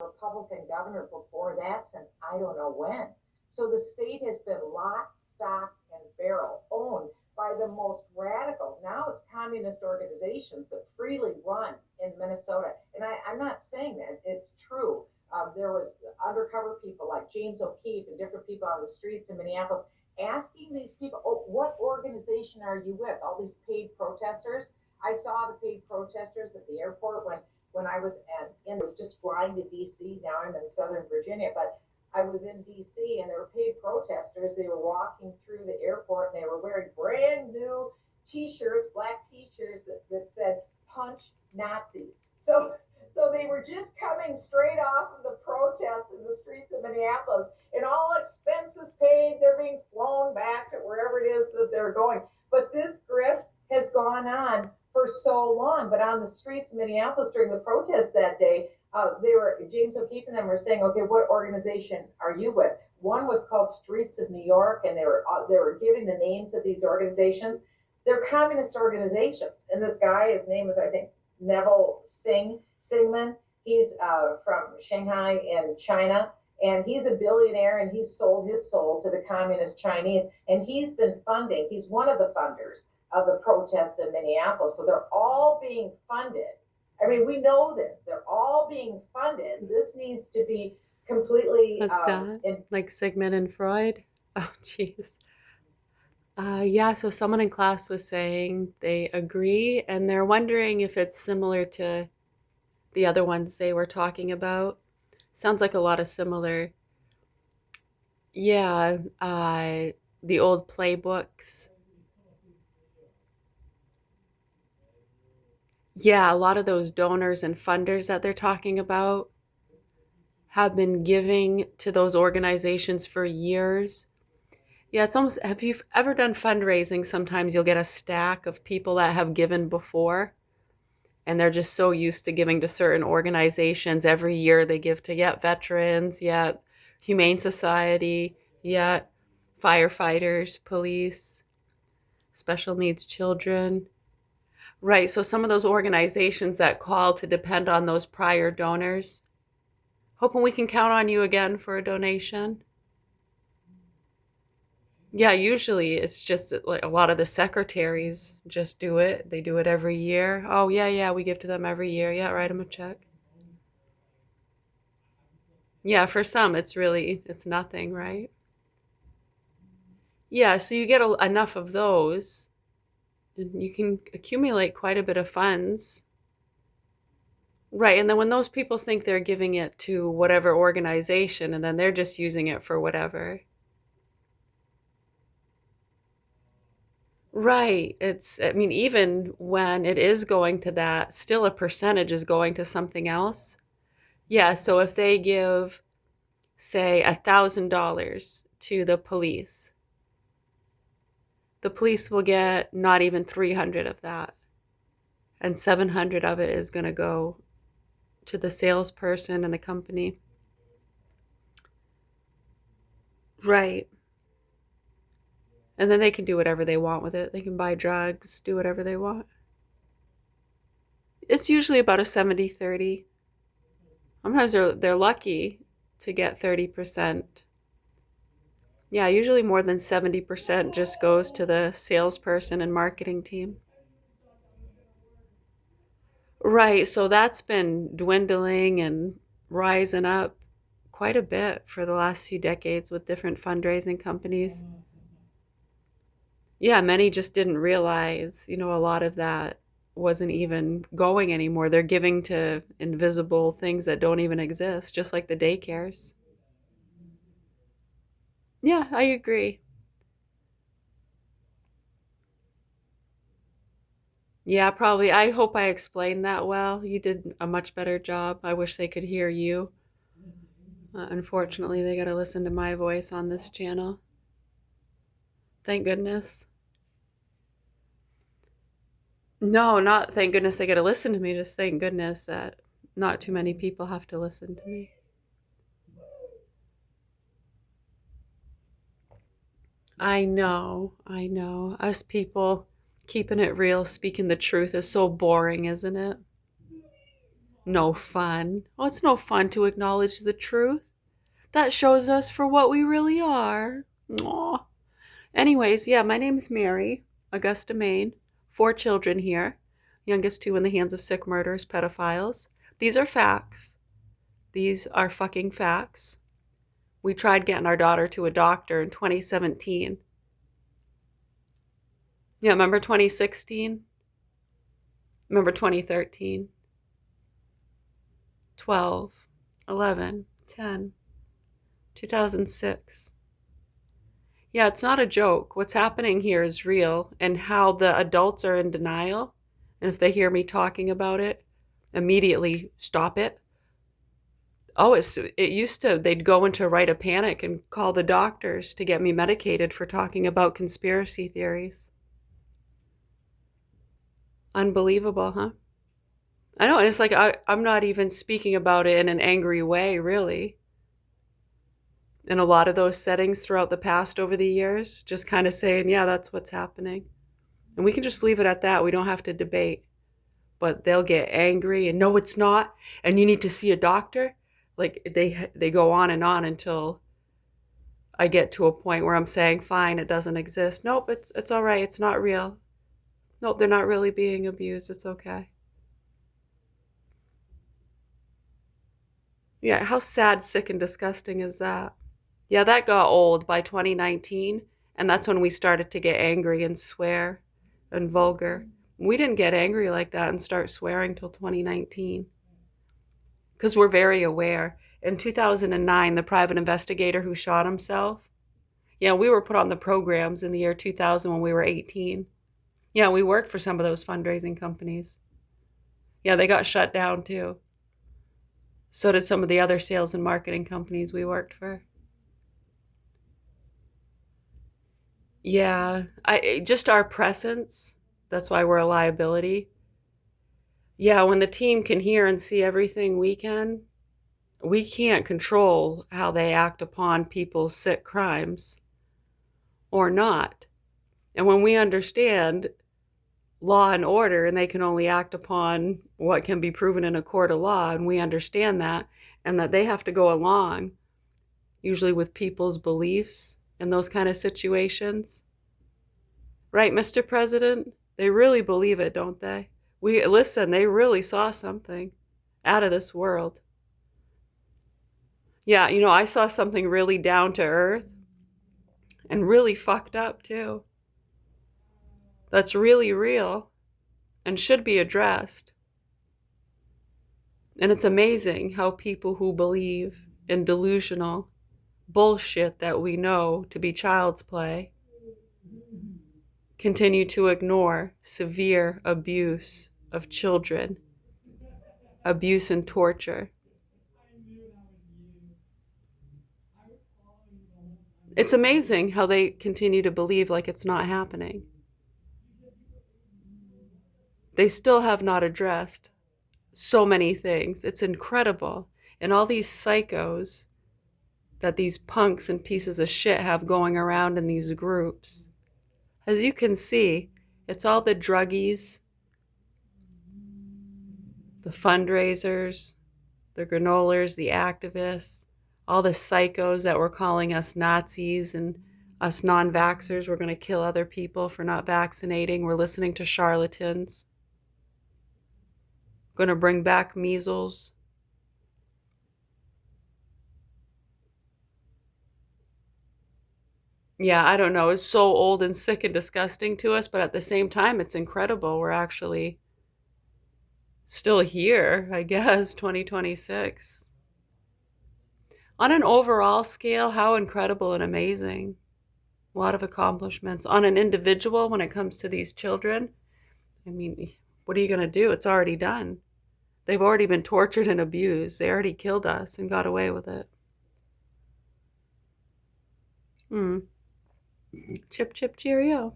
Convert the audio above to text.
Republican governor before that since I don't know when. So the state has been lock, stock, and barrel owned by the most radical. Now it's communist organizations that freely run in Minnesota. And I'm not saying that, it's true. There was undercover people like James O'Keefe and different people on the streets in Minneapolis asking these people, oh, what organization are you with? All these paid protesters. I saw the paid protesters at the airport when I was was just flying to DC. Now I'm in Southern Virginia, but I was in DC and there were paid protesters. They were walking through the airport and they were wearing brand new T-shirts, black T-shirts that said "Punch Nazis." So they were just coming straight off of the protests in the streets of Minneapolis, and all expenses paid. They're being flown back to wherever it is that they're going. But this grift has gone on for so long. But on the streets of Minneapolis during the protest that day, they were James O'Keefe and them were saying, "Okay, what organization are you with?" One was called Streets of New York, and they were giving the names of these organizations. They're communist organizations, and this guy, his name is I think Neville Singman. He's from Shanghai in China, and he's a billionaire, and he's sold his soul to the communist Chinese, and he's been funding. He's one of the funders of the protests in Minneapolis. So they're all being funded. I mean, we know this. They're all being funded. This needs to be completely. What's that? Like Sigmund and Freud? Oh, jeez. Yeah, so someone in class was saying they agree, and they're wondering if it's similar to the other ones they were talking about. Sounds like a lot of similar. Yeah, the old playbooks. Yeah, a lot of those donors and funders that they're talking about have been giving to those organizations for years. Yeah, it's almost, have you ever done fundraising? Sometimes you'll get a stack of people that have given before, and they're just so used to giving to certain organizations. Every year they give to, yeah, veterans, yeah, Humane Society, yeah, firefighters, police, special needs children. Right, so some of those organizations that call to depend on those prior donors, hoping we can count on you again for a donation. Yeah, usually it's just like a lot of the secretaries just do it. They do it every year. Oh, yeah, yeah, we give to them every year. Yeah, write them a check. Yeah, for some, it's nothing, right? Yeah, so you get enough of those, and you can accumulate quite a bit of funds. Right, and then when those people think they're giving it to whatever organization, and then they're just using it for whatever. Right. I mean, even when it is going to that, still a percentage is going to something else. Yeah, so if they give, say, $1,000 to the police will get not even 300 of that. And 700 of it is going to go to the salesperson and the company. Right. And then they can do whatever they want with it. They can buy drugs, do whatever they want. It's usually about a 70-30. Sometimes they're lucky to get 30%. Yeah, usually more than 70% just goes to the salesperson and marketing team. Right, so that's been dwindling and rising up quite a bit for the last few decades with different fundraising companies. Yeah, many just didn't realize, a lot of that wasn't even going anymore. They're giving to invisible things that don't even exist, just like the daycares. Yeah, I agree. Yeah, probably. I hope I explained that well. You did a much better job. I wish they could hear you. Unfortunately, they got to listen to my voice on this channel. Thank goodness. No, not thank goodness they got to listen to me. Just thank goodness that not too many people have to listen to me. I know, I know. Us people keeping it real, speaking the truth is so boring, isn't it? No fun. Oh, it's no fun to acknowledge the truth. That shows us for what we really are. Aw. Anyways, yeah, my name's Mary, Augusta, Maine. 4 children here. Youngest 2 in the hands of sick murderers, pedophiles. These are facts. These are fucking facts. We tried getting our daughter to a doctor in 2017. Yeah, remember 2016? Remember 2013? 12, 11, 10, 2006. Yeah, it's not a joke. What's happening here is real, and how the adults are in denial. And if they hear me talking about it, immediately stop it. Oh, it used to, they'd go into a rite of panic and call the doctors to get me medicated for talking about conspiracy theories. Unbelievable, huh? I know, and it's like I'm not even speaking about it in an angry way, really. In a lot of those settings throughout the past over the years, just kind of saying, yeah, that's what's happening. And we can just leave it at that. We don't have to debate. But they'll get angry and no, it's not. And you need to see a doctor. Like they go on and on until I get to a point where I'm saying, fine, it doesn't exist. Nope, it's all right. It's not real. Nope, they're not really being abused. It's okay. Yeah, how sad, sick, and disgusting is that? Yeah, that got old by 2019, and that's when we started to get angry and swear and vulgar. We didn't get angry like that and start swearing till 2019 because we're very aware. In 2009, the private investigator who shot himself, yeah, we were put on the programs in the year 2000 when we were 18. Yeah, we worked for some of those fundraising companies. Yeah, they got shut down too. So did some of the other sales and marketing companies we worked for. Yeah, just our presence. That's why we're a liability. Yeah, when the team can hear and see everything we can't control how they act upon people's sick crimes or not. And when we understand law and order and they can only act upon what can be proven in a court of law, and we understand that, and that they have to go along, usually with people's beliefs in those kind of situations. Right, Mr. President? They really believe it, don't they? They really saw something out of this world. Yeah, I saw something really down to earth and really fucked up too. That's really real and should be addressed. And it's amazing how people who believe in delusional bullshit that we know to be child's play continue to ignore severe abuse of children, abuse and torture. It's amazing how they continue to believe like it's not happening. They still have not addressed so many things. It's incredible. And all these psychos that these punks and pieces of shit have going around in these groups. As you can see, it's all the druggies, the fundraisers, the granolars, the activists, all the psychos that were calling us Nazis and us non-vaxxers. We're going to kill other people for not vaccinating. We're listening to charlatans. Going to bring back measles. Yeah, I don't know. It's so old and sick and disgusting to us, but at the same time, it's incredible. We're actually still here, I guess, 2026. On an overall scale, how incredible and amazing. A lot of accomplishments. On an individual, when it comes to these children, I mean, what are you going to do? It's already done. They've already been tortured and abused. They already killed us and got away with it. Chip, chip, cheerio.